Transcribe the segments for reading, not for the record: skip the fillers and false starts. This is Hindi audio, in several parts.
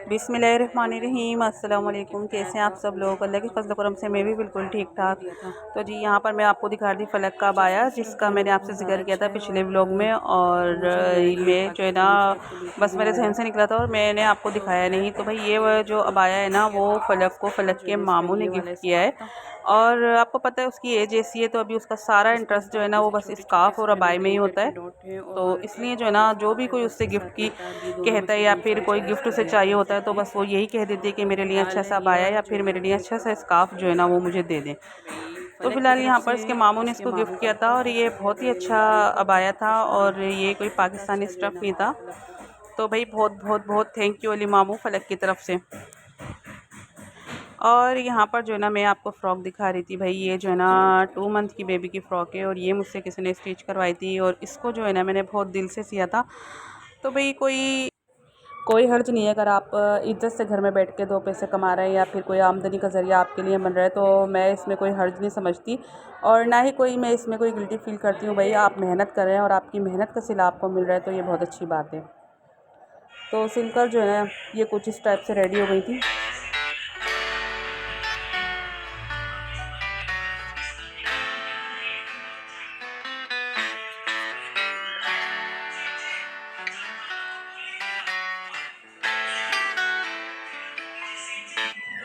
बिस्मिल्लाहिर्रहमानिर्रहीम। अस्सलाम वालेकुम। कैसे हैं आप सब लोग? अल्लाह के फजल करम से मैं भी बिल्कुल ठीक ठाक। तो जी यहाँ पर मैं आपको दिखा रही थी फ़लक का अबाया, जिसका मैंने आपसे ज़िक्र किया था पिछले व्लॉग में। और मैं जो है ना बस मेरे जहन से निकला था और मैंने आपको दिखाया नहीं। तो भाई ये जो अबाया है ना वो फ़लक के मामू ने गिफ्ट किया है। और आपको पता है उसकी एज ऐसी है, तो अभी उसका सारा इंटरेस्ट जो है ना वो बस स्कार्फ और अबाए में ही होता है। तो इसलिए जो है ना जो भी कोई उससे गिफ्ट की कहता है या फिर कोई गिफ्ट उसे चाहिए होता है तो बस वो यही कह देती है कि मेरे लिए अच्छा सा अबाया या फिर मेरे लिए अच्छा सा स्कार्फ जो है ना वो मुझे दे दें। तो फिलहाल यहाँ पर इसके मामू ने इसको गिफ्ट किया था और ये बहुत ही अच्छा अबाया था और ये कोई पाकिस्तानी स्टफ़ नहीं था। तो भाई बहुत बहुत बहुत थैंक यू अली मामू फ़लक की तरफ से। और यहाँ पर जो है ना मैं आपको फ़्रॉक दिखा रही थी। भाई ये जो है ना 2 मंथ की बेबी की फ़्रॉक है और ये मुझसे किसी ने स्टिच करवाई थी और इसको जो है ना मैंने बहुत दिल से सिया था। तो भाई कोई हर्ज नहीं है अगर आप इज्जत से घर में बैठ के 2 पैसे कमा रहे हैं या फिर कोई आमदनी का ज़रिया आपके लिए बन रहा है, तो मैं इसमें कोई हर्ज नहीं समझती और ना ही मैं इसमें कोई गिल्टी फ़ील करती हूँ। भाई आप मेहनत कर रहे हैं और आपकी मेहनत का सिला आपको मिल रहा है, तो ये बहुत अच्छी बात है। तो सिलकर जो है ना ये कुछ इस टाइप से रेडी हो गई थी।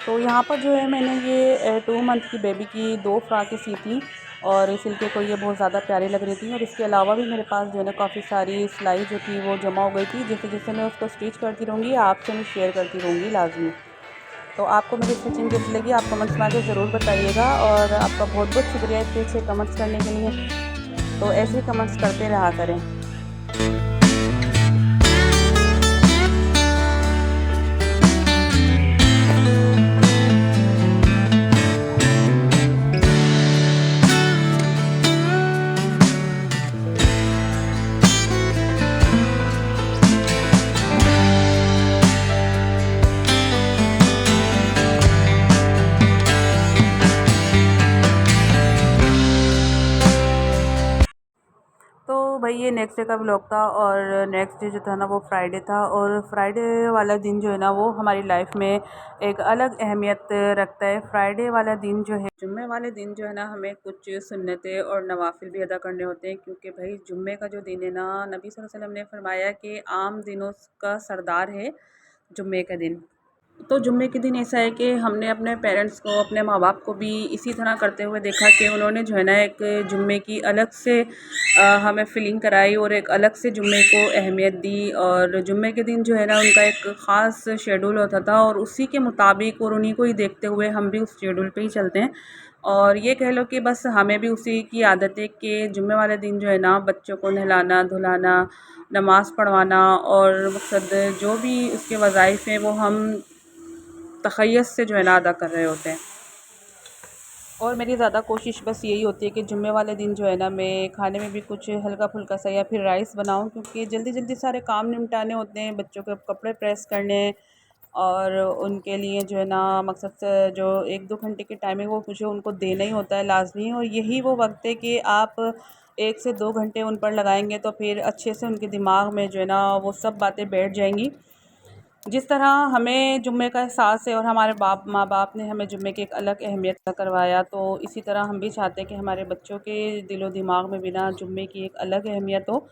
तो यहाँ पर जो है मैंने ये 2 मंथ की बेबी की 2 फ्रॉकें सी थी और सिल को ये बहुत ज़्यादा प्यारी लग रही थी। और इसके अलावा भी मेरे पास जो है ना काफ़ी सारी सिलाई जो थी वो जमा हो गई थी। जैसे जैसे मैं उसको स्टिच करती रहूँगी आपसे मैं शेयर करती रहूँगी लाजमी। तो आपको मेरी स्टिचिंग कैसी लगी आप कमेंट्स में आके ज़रूर बताइएगा। और आपका बहुत बहुत शुक्रिया इतने अच्छे कमेंट्स करने के लिए। तो ऐसे ही कमेंट्स करते रहा करें। तो भाई ये नेक्स्ट डे का व्लॉग था और नेक्स्ट डे जो था ना वो फ्राइडे था। और फ्राइडे वाला दिन जो है ना वो हमारी लाइफ में एक अलग अहमियत रखता है। फ्राइडे वाला दिन जो है, जुम्मे वाले दिन जो है ना हमें कुछ सुन्नतें और नवाफिल भी अदा करने होते हैं, क्योंकि भाई जुम्मे का जो दिन है ना नबी सल्लल्लाहु अलैहि वसल्लम ने फरमाया कि आम दिनों का सरदार है जुम्मे का दिन। तो जुम्मे के दिन ऐसा है कि हमने अपने पेरेंट्स को अपने माँ बाप को भी इसी तरह करते हुए देखा कि उन्होंने जो है ना एक जुम्मे की अलग से हमें फीलिंग कराई और एक अलग से जुम्मे को अहमियत दी। और जुम्मे के दिन जो है ना उनका एक ख़ास शेड्यूल होता था और उसी के मुताबिक और उन्हीं को ही देखते हुए हम भी उस शेड्यूल पे ही चलते हैं। और ये कह लो कि बस हमें भी उसी की आदत है कि जुम्मे वाले दिन जो है ना बच्चों को नहलाना धुलाना नमाज़ पढ़वाना और मकसद जो भी उसके वज़ाइफ हैं वो हम तखय्युस से जो है ना अदा कर रहे होते हैं। और मेरी ज़्यादा कोशिश बस यही होती है कि जुम्मे वाले दिन जो है ना मैं खाने में भी कुछ हल्का फुल्का सा या फिर राइस बनाऊं, क्योंकि जल्दी जल्दी सारे काम निपटाने होते हैं, बच्चों के कपड़े प्रेस करने और उनके लिए जो है ना मकसद से जो 1-2 घंटे की टाइमिंग वो मुझे उनको देना ही होता है लाजमी। और यही वो वक्त है कि आप 1 से 2 घंटे उन पर लगाएंगे तो फिर अच्छे से उनके दिमाग में जो है ना वो सब बातें बैठ जाएंगी। जिस तरह हमें जुम्मे का एहसास है और हमारे माँ बाप ने हमें जुम्मे की एक अलग अहमियत करवाया, तो इसी तरह हम भी चाहते हैं कि हमारे बच्चों के दिलो दिमाग में भी ना जुम्मे की एक अलग अहमियत हो।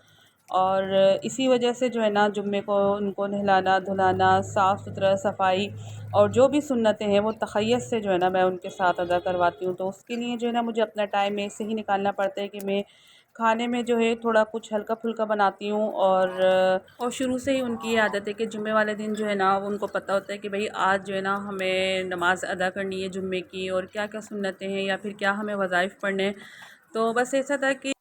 और इसी वजह से जो है ना जुम्मे को उनको नहलाना धुलाना साफ़ सुथरा सफाई और जो भी सुन्नतें हैं वो तखय्युस से जो है ना मैं उनके साथ अदा करवाती हूँ। तो उसके लिए जो है ना मुझे अपना टाइम ऐसे ही निकालना पड़ता है कि मैं खाने में जो है थोड़ा कुछ हल्का फुल्का बनाती हूँ। और शुरू से ही उनकी ये आदत है कि जुम्मे वाले दिन जो है ना उनको पता होता है कि भाई आज जो है ना हमें नमाज़ अदा करनी है जुम्मे की और क्या क्या सुन्नतें हैं या फिर क्या हमें वज़ाइफ पढ़ने हैं। तो बस ऐसा था कि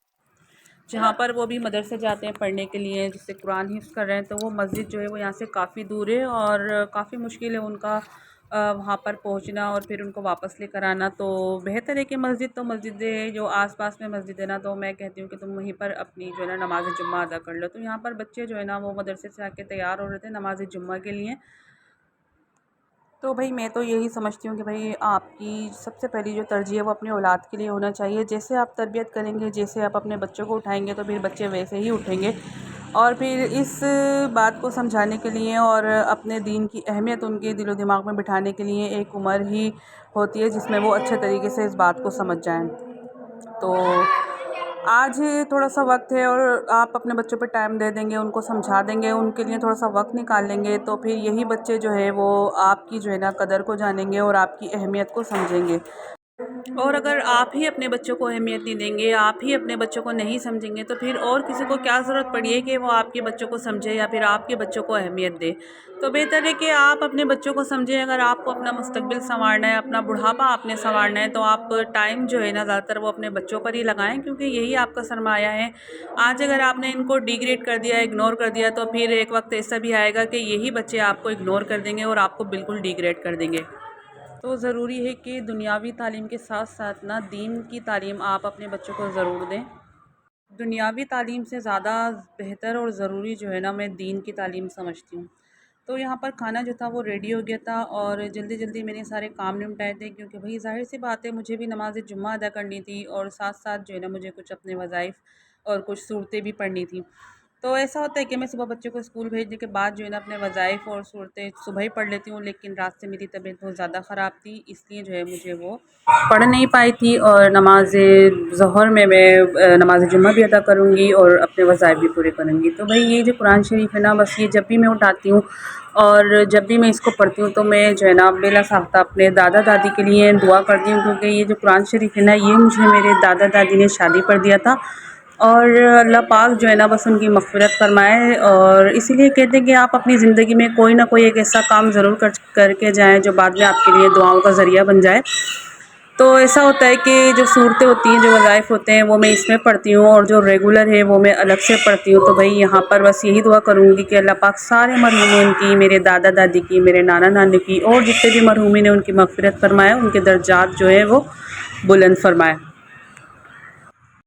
जहाँ पर वो भी मदरसे जाते हैं पढ़ने के लिए, जिससे कुरान हिफ्ज़ कर रहे हैं, तो वो मस्जिद जो है वो यहाँ से काफ़ी दूर है और काफ़ी मुश्किल है उनका वहाँ पर पहुँचना और फिर उनको वापस लेकर आना। तो बेहतर है कि मस्जिद जो आस-पास में मस्जिद है ना, तो मैं कहती हूँ कि तुम वहीं पर अपनी जो है ना नमाज़ जुम्मा अदा कर लो। तो यहाँ पर बच्चे जो है ना वो मदरसे से आके तैयार हो रहे थे नमाज़ जुम्मा के लिए। तो भाई मैं तो यही समझती हूँ कि भाई आपकी सबसे पहली जो तरजीह है वो अपनी औलाद के लिए होना चाहिए। जैसे आप तरबियत करेंगे, जैसे आप अपने बच्चों को उठाएंगे तो फिर बच्चे वैसे ही उठेंगे। और फिर इस बात को समझाने के लिए और अपने दीन की अहमियत उनके दिलो दिमाग में बिठाने के लिए एक उम्र ही होती है जिसमें वो अच्छे तरीके से इस बात को समझ जाएं। तो आज थोड़ा सा वक्त है और आप अपने बच्चों पे टाइम दे देंगे, उनको समझा देंगे, उनके लिए थोड़ा सा वक्त निकाल लेंगे, तो फिर यही बच्चे जो है वो आपकी जो है ना कदर को जानेंगे और आपकी अहमियत को समझेंगे। और अगर आप ही अपने बच्चों को अहमियत नहीं देंगे, आप ही अपने बच्चों को नहीं समझेंगे, तो फिर और किसी को क्या ज़रूरत पड़ी है कि वो आपके बच्चों को समझे या फिर आपके बच्चों को अहमियत दे। तो बेहतर है कि आप अपने बच्चों को समझें। अगर आपको अपना मुस्तकबिल संवारना है, अपना बुढ़ापा आपने संवारना है, तो आप टाइम जो है ना ज़्यादातर वो अपने बच्चों पर ही लगाएं, क्योंकि यही आपका सरमाया है। आज अगर आपने इनको डिग्रेड कर दिया, इग्नोर कर दिया, तो फिर एक वक्त ऐसा भी आएगा कि यही बच्चे आपको इग्नोर कर देंगे और आपको बिल्कुल डिग्रेड कर देंगे। तो ज़रूरी है कि दुनियावी तालीम के साथ साथ ना दीन की तालीम आप अपने बच्चों को ज़रूर दें। दुनियावी तालीम से ज़्यादा बेहतर और ज़रूरी जो है ना मैं दीन की तालीम समझती हूँ। तो यहाँ पर खाना जो था वो रेडी हो गया था और जल्दी जल्दी मैंने सारे काम निपटाए थे, क्योंकि भाई ज़ाहिर सी बात है मुझे भी नमाज़ जुम्मा अदा करनी थी और साथ साथ जो है ना मुझे कुछ अपने वज़ाइफ़ और कुछ सूरतें भी पढ़नी थी। तो ऐसा होता है कि मैं सुबह बच्चों को स्कूल भेजने के बाद जो है ना अपने वज़ाइफ़ और सूरतें सुबह ही पढ़ लेती हूँ, लेकिन रात से मेरी तबीयत बहुत ज़्यादा ख़राब थी, इसलिए जो है मुझे वो पढ़ नहीं पाई थी। और नमाज़ ज़ोहर में मैं नमाज़ जुम्मा भी अदा करूँगी और अपने वज़ाइफ़ भी पूरे करूँगी। तो भाई ये जो कुरान शरीफ है ना, बस ये जब भी मैं उठाती हूँ और जब भी मैं इसको पढ़ती हूँ तो मैं जो है ना बेला साख्ता अपने दादा दादी के लिए दुआ करती हूँ, क्योंकि ये जो कुरान शरीफ है ना ये मुझे मेरे दादा दादी ने शादी पर दिया था। और अल्लाह पाक जो है ना बस उनकी मग़फ़िरत फ़रमाए। और इसीलिए कहते हैं कि आप अपनी ज़िंदगी में कोई ना कोई एक ऐसा काम ज़रूर करके जाएँ जो बाद में आपके लिए दुआओं का ज़रिया बन जाए। तो ऐसा होता है कि जो सूरतें होती हैं, जो वज़ाइफ़ होते हैं, वो मैं इसमें पढ़ती हूँ और जो रेगुलर है वो मैं अलग से पढ़ती हूँ। तो भाई यहाँ पर बस यही दुआ करूँगी कि अल्लाह पाक सारे मरहूमीन की, मेरे दादा दादी की, मेरे नाना नानी की और जितने भी मरहूमीन हैं उनकी मग़फ़िरत फ़रमाए, उनके दर्जात जो है वो बुलंद फ़रमाए।